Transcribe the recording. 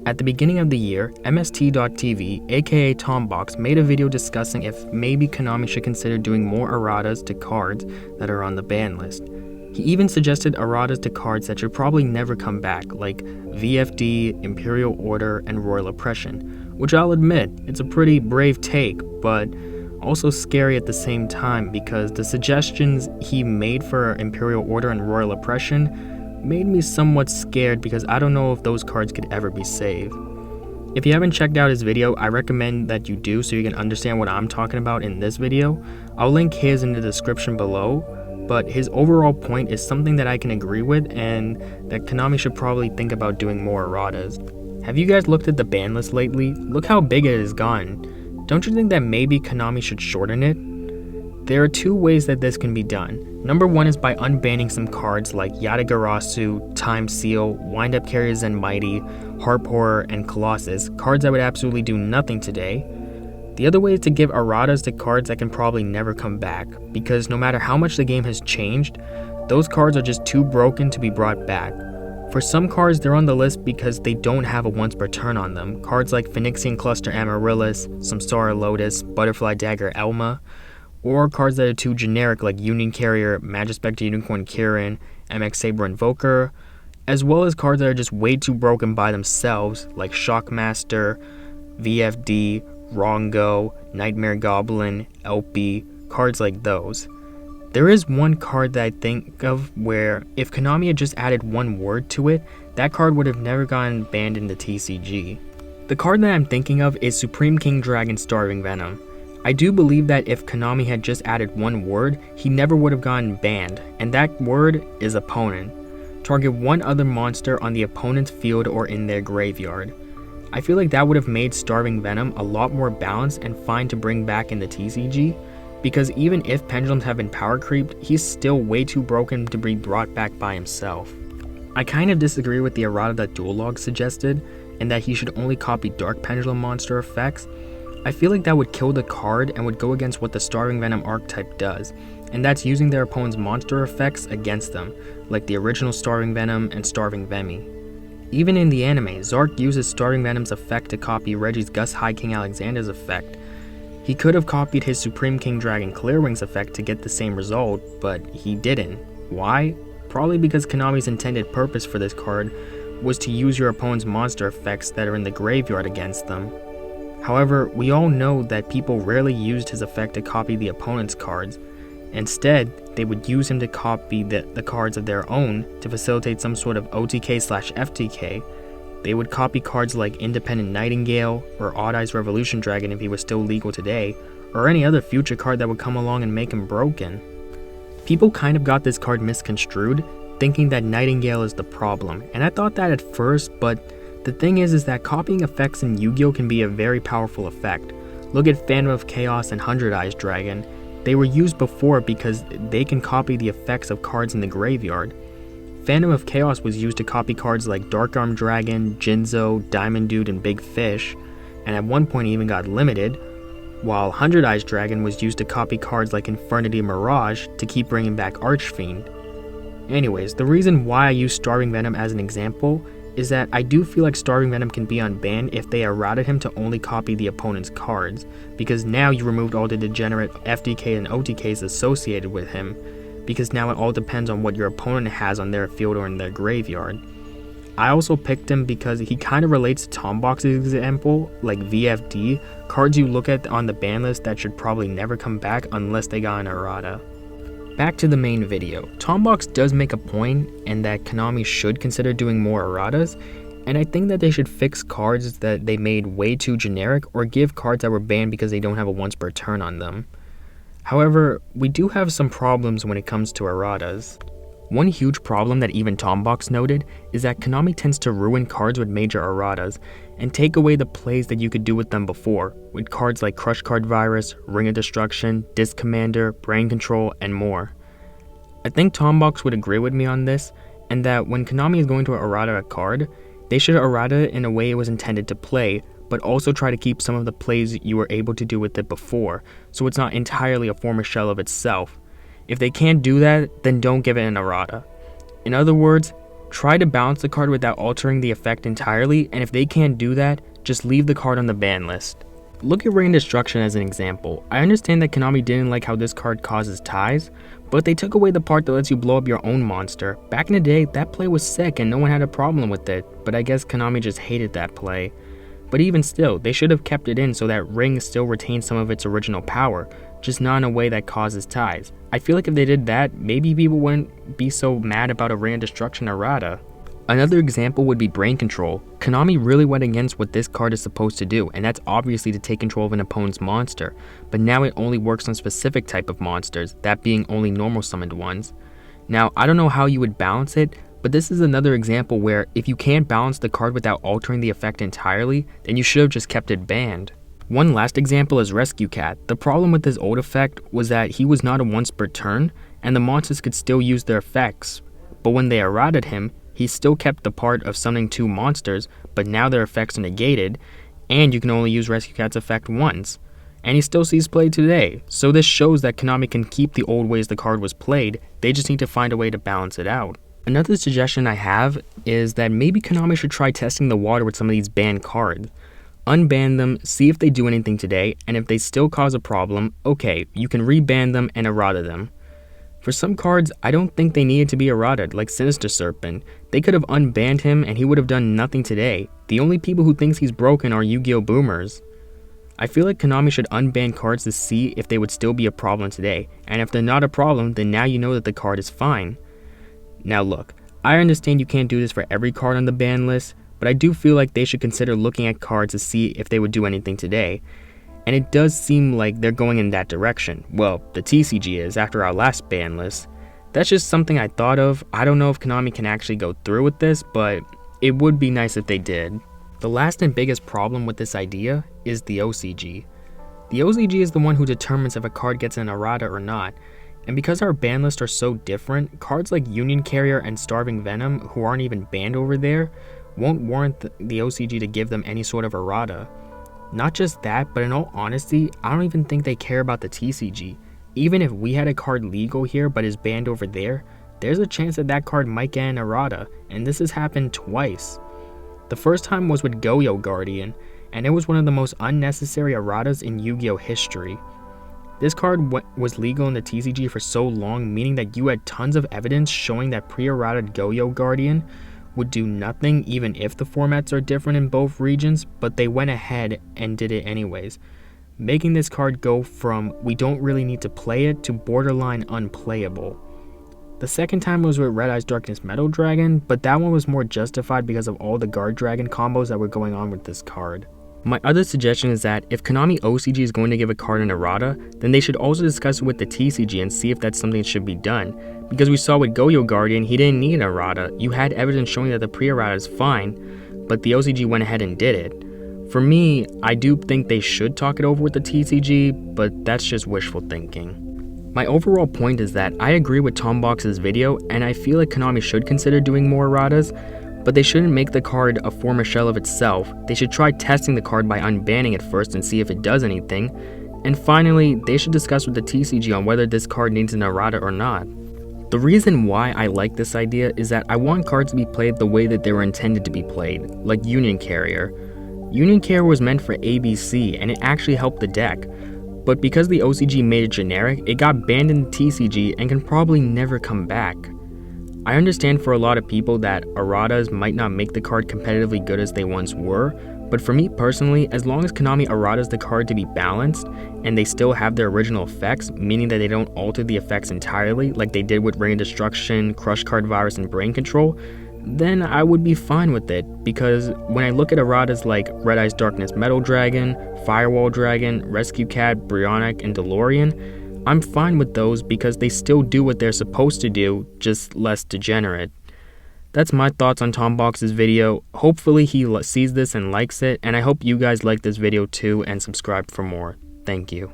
At the beginning of the year, MST.TV, aka Tombox, made a video discussing if maybe Konami should consider doing more erratas to cards that are on the ban list. He even suggested erratas to cards that should probably never come back, like VFD, Imperial Order, and Royal Oppression, which I'll admit, it's a pretty brave take, but also scary at the same time because the suggestions he made for Imperial Order and Royal Oppression made me somewhat scared because I don't know if those cards could ever be saved. If you haven't checked out his video, I recommend that you do so you can understand what I'm talking about in this video. I'll link his in the description below, but his overall point is something that I can agree with and that Konami should probably think about doing more erratas. Have you guys looked at the ban list lately? Look how big it has gotten. Don't you think that maybe Konami should shorten it? There are two ways that this can be done. Number one is by unbanning some cards like Yatagarasu, Time Seal, Wind-Up Carrier Zen Mighty, Harp Horror, and Colossus, cards that would absolutely do nothing today. The other way is to give erratas to cards that can probably never come back, because no matter how much the game has changed, those cards are just too broken to be brought back. For some cards, they're on the list because they don't have a once per turn on them, cards like Phoenixian Cluster Amaryllis, Samsara Lotus, Butterfly Dagger Elma, or cards that are too generic like Union Carrier, Magispector Unicorn Kirin, MX Saber Invoker, as well as cards that are just way too broken by themselves like Shockmaster, VFD, Rongo, Nightmare Goblin, LP, cards like those. There is one card that I think of where if Konami had just added one word to it, that card would have never gotten banned in the TCG. The card that I'm thinking of is Supreme King Dragon Starving Venom. I do believe that if Konami had just added one word, he never would have gotten banned, and that word is opponent. Target one other monster on the opponent's field or in their graveyard. I feel like that would have made Starving Venom a lot more balanced and fine to bring back in the TCG, because even if pendulums have been power creeped, he's still way too broken to be brought back by himself. I kind of disagree with the errata that Dual Log suggested, and that he should only copy Dark Pendulum monster effects. I feel like that would kill the card and would go against what the Starving Venom archetype does, and that's using their opponent's monster effects against them, like the original Starving Venom and Starving Vemi. Even in the anime, Zark uses Starving Venom's effect to copy Reggie's Gus High King Alexander's effect. He could have copied his Supreme King Dragon Clearwing's effect to get the same result, but he didn't. Why? Probably because Konami's intended purpose for this card was to use your opponent's monster effects that are in the graveyard against them. However, we all know that people rarely used his effect to copy the opponent's cards. Instead, they would use him to copy the cards of their own to facilitate some sort of OTK/FTK. They would copy cards like Independent Nightingale or Odd Eyes Revolution Dragon if he was still legal today, or any other future card that would come along and make him broken. People kind of got this card misconstrued, thinking that Nightingale is the problem, and I thought that at first, but the thing is that copying effects in Yu-Gi-Oh! Can be a very powerful effect. Look at Phantom of Chaos and 100 Eyes Dragon. They were used before because they can copy the effects of cards in the graveyard. Phantom of Chaos was used to copy cards like Dark Arm Dragon, Jinzo, Diamond Dude, and Big Fish, and at one point even got limited, while 100 Eyes Dragon was used to copy cards like Infernity Mirage to keep bringing back Archfiend. Anyways, the reason why I use Starving Venom as an example is that I do feel like Starving Venom can be unbanned if they errated him to only copy the opponent's cards, because now you removed all the degenerate FDK and OTKs associated with him, because now it all depends on what your opponent has on their field or in their graveyard. I also picked him because he kind of relates to Tombox's example, like VFD, cards you look at on the ban list that should probably never come back unless they got an errata. Back to the main video, Tombox does make a point and that Konami should consider doing more erratas, and I think that they should fix cards that they made way too generic or give cards that were banned because they don't have a once per turn on them. However, we do have some problems when it comes to erratas. One huge problem that even Tombox noted is that Konami tends to ruin cards with major erratas and take away the plays that you could do with them before, with cards like Crush Card Virus, Ring of Destruction, Disc Commander, Brain Control, and more. I think Tombox would agree with me on this, and that when Konami is going to errata a card, they should errata it in a way it was intended to play, but also try to keep some of the plays you were able to do with it before, so it's not entirely a former shell of itself. If they can't do that, then don't give it an errata. In other words, Try to balance the card without altering the effect entirely, and if they can't do that, just leave the card on the ban list. Look at Rain Destruction as an example. I understand that Konami didn't like how this card causes ties, but they took away the part that lets you blow up your own monster. Back in the day, that play was sick and no one had a problem with it, but I guess Konami just hated that play. But even still, they should have kept it in so that Ring still retains some of its original power, just not in a way that causes ties. I feel like if they did that, maybe people wouldn't be so mad about a Rain Destruction errata. Another example would be Brain Control. Konami really went against what this card is supposed to do, and that's obviously to take control of an opponent's monster, but now it only works on specific type of monsters, that being only normal summoned ones. Now, I don't know how you would balance it, but this is another example where if you can't balance the card without altering the effect entirely, then you should have just kept it banned. One last example is Rescue Cat. The problem with his old effect was that he was not a once per turn, and the monsters could still use their effects, but when they errated him, he still kept the part of summoning 2 monsters, but now their effects are negated, and you can only use Rescue Cat's effect once. And he still sees play today, so this shows that Konami can keep the old ways the card was played, they just need to find a way to balance it out. Another suggestion I have is that maybe Konami should try testing the water with some of these banned cards. Unban them, see if they do anything today, and if they still cause a problem, okay, you can reban them and errata them. For some cards, I don't think they needed to be errated, like Sinister Serpent. They could have unbanned him and he would have done nothing today. The only people who thinks he's broken are Yu-Gi-Oh! Boomers. I feel like Konami should unban cards to see if they would still be a problem today, and if they're not a problem, then now you know that the card is fine. Now look, I understand you can't do this for every card on the ban list, but I do feel like they should consider looking at cards to see if they would do anything today. And it does seem like they're going in that direction. Well, the TCG is, after our last ban list. That's just something I thought of. I don't know if Konami can actually go through with this, but it would be nice if they did. The last and biggest problem with this idea is the OCG. The OCG is the one who determines if a card gets an errata or not. And because our ban lists are so different, cards like Union Carrier and Starving Venom, who aren't even banned over there, won't warrant the OCG to give them any sort of errata. Not just that, but in all honesty, I don't even think they care about the TCG. Even if we had a card legal here but is banned over there, there's a chance that that card might get an errata, and this has happened twice. The first time was with Go-Yo Guardian, and it was one of the most unnecessary erratas in Yu-Gi-Oh! History. This card was legal in the TCG for so long, meaning that you had tons of evidence showing that pre-errated Go-Yo Guardian would do nothing even if the formats are different in both regions, but they went ahead and did it anyways, making this card go from we don't really need to play it to borderline unplayable. The second time was with Red Eyes Darkness Metal Dragon, but that one was more justified because of all the Guard Dragon combos that were going on with this card. My other suggestion is that if Konami OCG is going to give a card an errata, then they should also discuss it with the TCG and see if that's something that should be done. Because we saw with Go-Yo Guardian, he didn't need an errata. You had evidence showing that the pre-errata is fine, but the OCG went ahead and did it. For me, I do think they should talk it over with the TCG, but that's just wishful thinking. My overall point is that I agree with Tombox's video, and I feel like Konami should consider doing more erratas, but they shouldn't make the card a former shell of itself. They should try testing the card by unbanning it first and see if it does anything. And finally, they should discuss with the TCG on whether this card needs an errata or not. The reason why I like this idea is that I want cards to be played the way that they were intended to be played, like Union Carrier. Union Carrier was meant for ABC, and it actually helped the deck. But because the OCG made it generic, it got banned in the TCG and can probably never come back. I understand for a lot of people that erratas might not make the card competitively good as they once were, but for me personally, as long as Konami erratas the card to be balanced, and they still have their original effects, meaning that they don't alter the effects entirely like they did with Ring of Destruction, Crush Card Virus, and Brain Control, then I would be fine with it, because when I look at erratas like Red Eyes Darkness Metal Dragon, Firewall Dragon, Rescue Cat, Bryonic, and DeLorean, I'm fine with those because they still do what they're supposed to do, just less degenerate. That's my thoughts on Tombox's video. Hopefully he sees this and likes it, and I hope you guys like this video too and subscribe for more. Thank you.